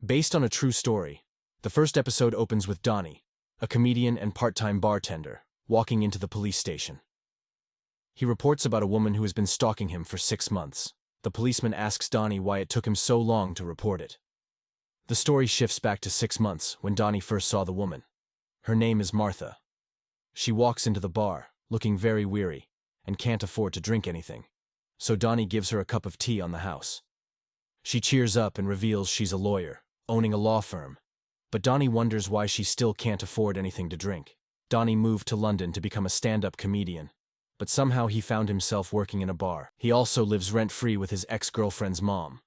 Based on a true story, the first episode opens with Donnie, a comedian and part-time bartender, walking into the police station. He reports about a woman who has been stalking him for 6 months. The policeman asks Donnie why it took him so long to report it. The story shifts back to 6 months when Donnie first saw the woman. Her name is Martha. She walks into the bar, looking very weary, and can't afford to drink anything. So Donnie gives her a cup of tea on the house. She cheers up and reveals she's a lawyer, owning a law firm. But Donnie wonders why she still can't afford anything to drink. Donnie moved to London to become a stand-up comedian, but somehow he found himself working in a bar. He also lives rent-free with his ex-girlfriend's mom.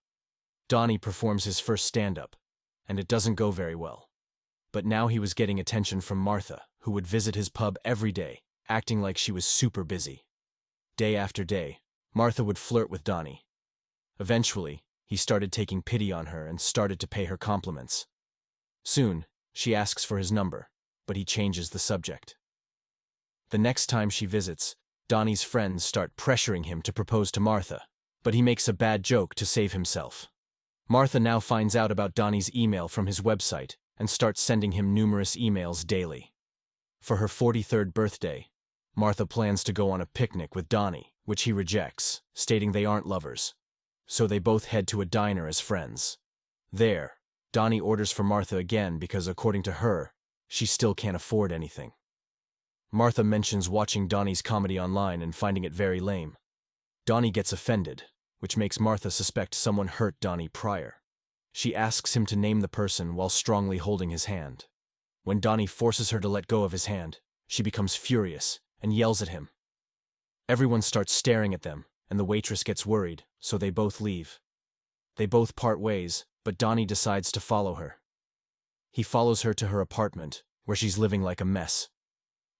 Donnie performs his first stand-up, and it doesn't go very well. But now he was getting attention from Martha, who would visit his pub every day, acting like she was super busy. Day after day, Martha would flirt with Donnie. Eventually, he started taking pity on her and started to pay her compliments. Soon, she asks for his number, but he changes the subject. The next time she visits, Donnie's friends start pressuring him to propose to Martha, but he makes a bad joke to save himself. Martha now finds out about Donnie's email from his website and starts sending him numerous emails daily. For her 43rd birthday, Martha plans to go on a picnic with Donnie, which he rejects, stating they aren't lovers. So they both head to a diner as friends. There, Donnie orders for Martha again because, according to her, she still can't afford anything. Martha mentions watching Donnie's comedy online and finding it very lame. Donnie gets offended, which makes Martha suspect someone hurt Donnie prior. She asks him to name the person while strongly holding his hand. When Donnie forces her to let go of his hand, she becomes furious and yells at him. Everyone starts staring at them, and the waitress gets worried, so they both leave. They both part ways, but Donnie decides to follow her. He follows her to her apartment, where she's living like a mess.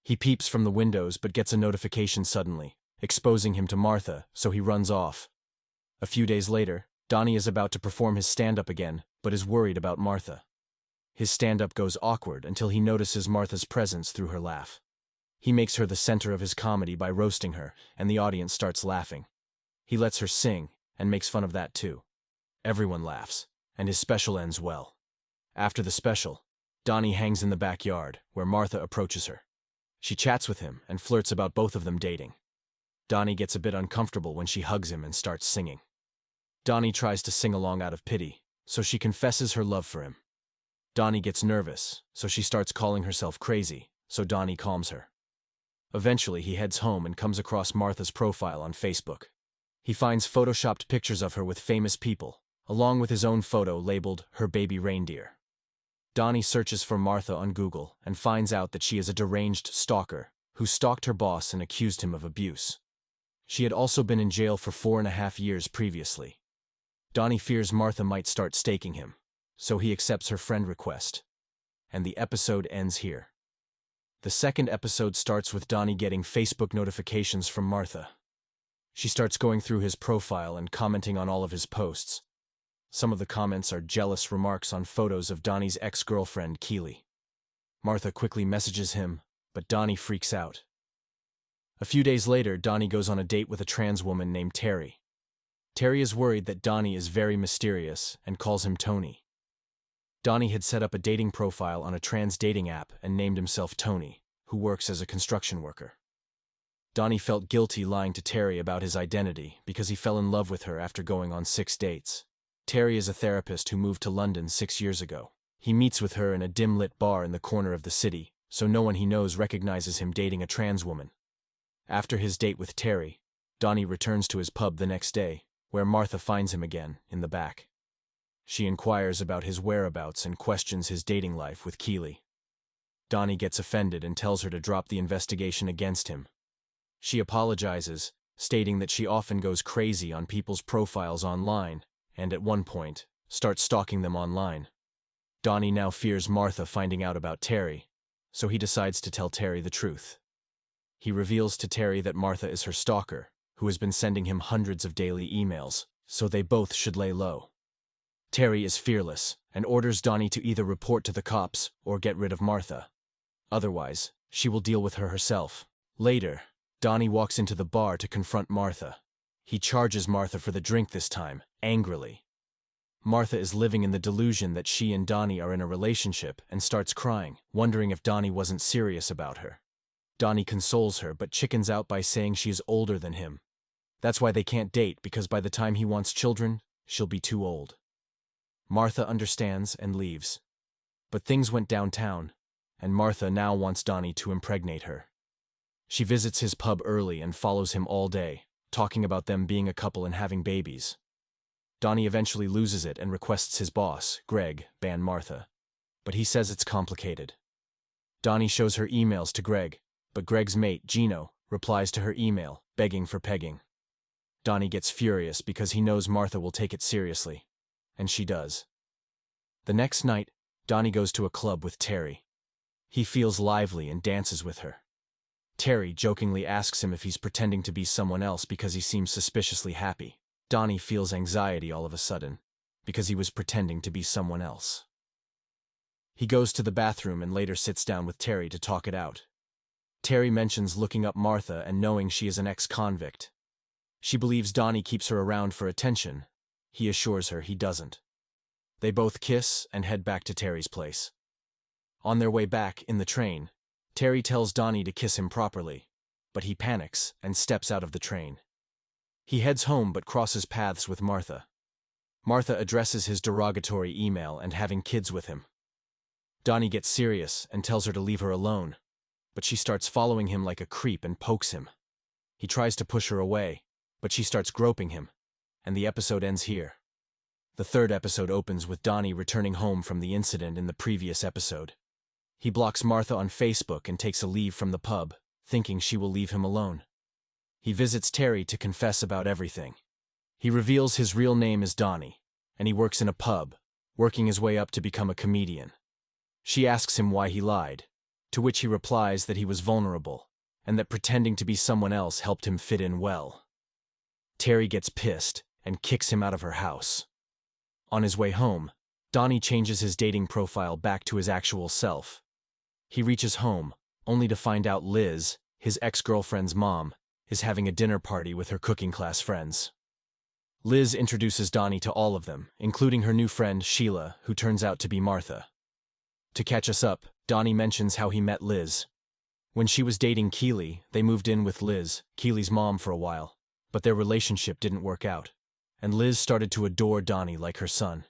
He peeps from the windows but gets a notification suddenly, exposing him to Martha, so he runs off. A few days later, Donnie is about to perform his stand-up again, but is worried about Martha. His stand-up goes awkward until he notices Martha's presence through her laugh. He makes her the center of his comedy by roasting her, and the audience starts laughing. He lets her sing, and makes fun of that too. Everyone laughs, and his special ends well. After the special, Donnie hangs in the backyard, where Martha approaches her. She chats with him and flirts about both of them dating. Donnie gets a bit uncomfortable when she hugs him and starts singing. Donnie tries to sing along out of pity, so she confesses her love for him. Donnie gets nervous, so she starts calling herself crazy, so Donnie calms her. Eventually, he heads home and comes across Martha's profile on Facebook. He finds photoshopped pictures of her with famous people, along with his own photo labeled "Her Baby Reindeer." Donnie searches for Martha on Google and finds out that she is a deranged stalker who stalked her boss and accused him of abuse. She had also been in jail for 4.5 years previously. Donnie fears Martha might start staking him, so he accepts her friend request. And the episode ends here. The second episode starts with Donnie getting Facebook notifications from Martha. She starts going through his profile and commenting on all of his posts. Some of the comments are jealous remarks on photos of Donnie's ex-girlfriend, Keely. Martha quickly messages him, but Donnie freaks out. A few days later, Donnie goes on a date with a trans woman named Terry. Terry is worried that Donnie is very mysterious and calls him Tony. Donnie had set up a dating profile on a trans dating app and named himself Tony, who works as a construction worker. Donnie felt guilty lying to Terry about his identity because he fell in love with her after going on 6 dates. Terry is a therapist who moved to London 6 years ago. He meets with her in a dim-lit bar in the corner of the city, so no one he knows recognizes him dating a trans woman. After his date with Terry, Donnie returns to his pub the next day, where Martha finds him again, in the back. She inquires about his whereabouts and questions his dating life with Keely. Donnie gets offended and tells her to drop the investigation against him. She apologizes, stating that she often goes crazy on people's profiles online, and at one point, starts stalking them online. Donnie now fears Martha finding out about Terry, so he decides to tell Terry the truth. He reveals to Terry that Martha is her stalker, who has been sending him hundreds of daily emails, so they both should lay low. Terry is fearless and orders Donnie to either report to the cops or get rid of Martha. Otherwise, she will deal with her herself. Later, Donnie walks into the bar to confront Martha. He charges Martha for the drink this time, angrily. Martha is living in the delusion that she and Donnie are in a relationship and starts crying, wondering if Donnie wasn't serious about her. Donnie consoles her but chickens out by saying she is older than him. That's why they can't date, because by the time he wants children, she'll be too old. Martha understands and leaves. But things went downtown, and Martha now wants Donnie to impregnate her. She visits his pub early and follows him all day, talking about them being a couple and having babies. Donnie eventually loses it and requests his boss, Greg, ban Martha. But he says it's complicated. Donnie shows her emails to Greg, but Greg's mate, Gino, replies to her email, begging for pegging. Donnie gets furious because he knows Martha will take it seriously. And she does. The next night, Donnie goes to a club with Terry. He feels lively and dances with her. Terry jokingly asks him if he's pretending to be someone else because he seems suspiciously happy. Donnie feels anxiety all of a sudden, because he was pretending to be someone else. He goes to the bathroom and later sits down with Terry to talk it out. Terry mentions looking up Martha and knowing she is an ex-convict. She believes Donnie keeps her around for attention. He assures her he doesn't. They both kiss and head back to Terry's place. On their way back, in the train, Terry tells Donnie to kiss him properly, but he panics and steps out of the train. He heads home but crosses paths with Martha. Martha addresses his derogatory email and having kids with him. Donnie gets serious and tells her to leave her alone, but she starts following him like a creep and pokes him. He tries to push her away, but she starts groping him, and the episode ends here. The third episode opens with Donnie returning home from the incident in the previous episode. He blocks Martha on Facebook and takes a leave from the pub, thinking she will leave him alone. He visits Terry to confess about everything. He reveals his real name is Donnie, and he works in a pub, working his way up to become a comedian. She asks him why he lied, to which he replies that he was vulnerable, and that pretending to be someone else helped him fit in well. Terry gets pissed and kicks him out of her house. On his way home, Donnie changes his dating profile back to his actual self. He reaches home, only to find out Liz, his ex-girlfriend's mom, is having a dinner party with her cooking class friends. Liz introduces Donnie to all of them, including her new friend Sheila, who turns out to be Martha. To catch us up, Donnie mentions how he met Liz. When she was dating Keely, they moved in with Liz, Keely's mom, for a while, but their relationship didn't work out, and Liz started to adore Donnie like her son.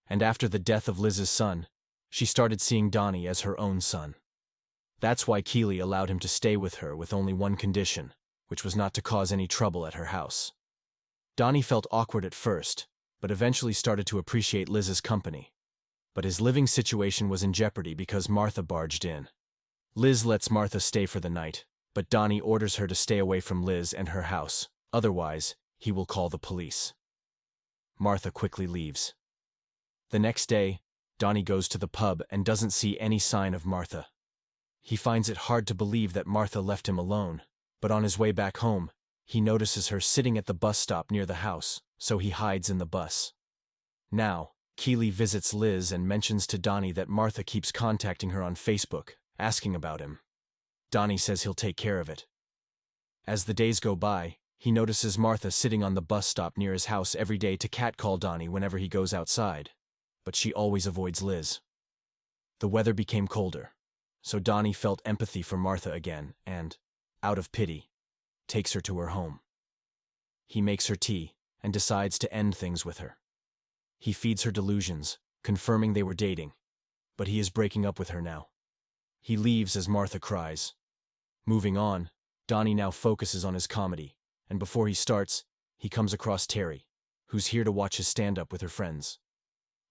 And after the death of Liz's son, she started seeing Donnie as her own son. That's why Keely allowed him to stay with her with only one condition, which was not to cause any trouble at her house. Donnie felt awkward at first, but eventually started to appreciate Liz's company. But his living situation was in jeopardy because Martha barged in. Liz lets Martha stay for the night, but Donnie orders her to stay away from Liz and her house, otherwise, he will call the police. Martha quickly leaves. The next day, Donnie goes to the pub and doesn't see any sign of Martha. He finds it hard to believe that Martha left him alone, but on his way back home, he notices her sitting at the bus stop near the house, so he hides in the bus. Now, Keely visits Liz and mentions to Donnie that Martha keeps contacting her on Facebook, asking about him. Donnie says he'll take care of it. As the days go by, he notices Martha sitting on the bus stop near his house every day to catcall Donnie whenever he goes outside, but she always avoids Liz. The weather became colder, so Donnie felt empathy for Martha again and, out of pity, takes her to her home. He makes her tea and decides to end things with her. He feeds her delusions, confirming they were dating, but he is breaking up with her now. He leaves as Martha cries. Moving on, Donnie now focuses on his comedy, and before he starts, he comes across Terry, who's here to watch his stand-up with her friends.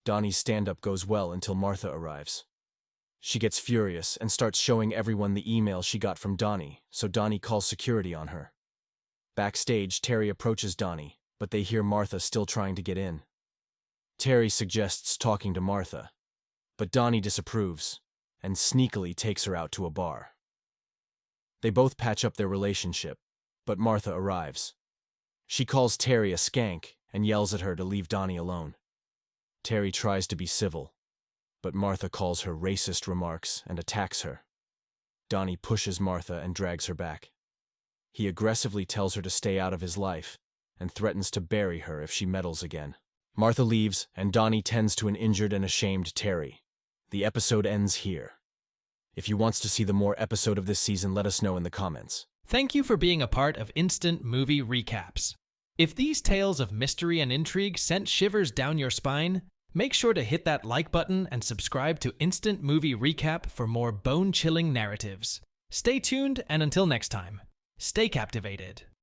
Donnie's stand-up goes well until Martha arrives. She gets furious and starts showing everyone the email she got from Donnie, so Donnie calls security on her. Backstage, Terry approaches Donnie, but they hear Martha still trying to get in. Terry suggests talking to Martha, but Donnie disapproves and sneakily takes her out to a bar. They both patch up their relationship, but Martha arrives. She calls Terry a skank and yells at her to leave Donnie alone. Terry tries to be civil, but Martha calls her racist remarks and attacks her. Donnie pushes Martha and drags her back. He aggressively tells her to stay out of his life and threatens to bury her if she meddles again. Martha leaves, and Donnie tends to an injured and ashamed Terry. The episode ends here. If you want to see the more episode of this season, let us know in the comments. Thank you for being a part of Instant Movie Recaps. If these tales of mystery and intrigue sent shivers down your spine, make sure to hit that like button and subscribe to Instant Movie Recap for more bone-chilling narratives. Stay tuned, and until next time, stay captivated.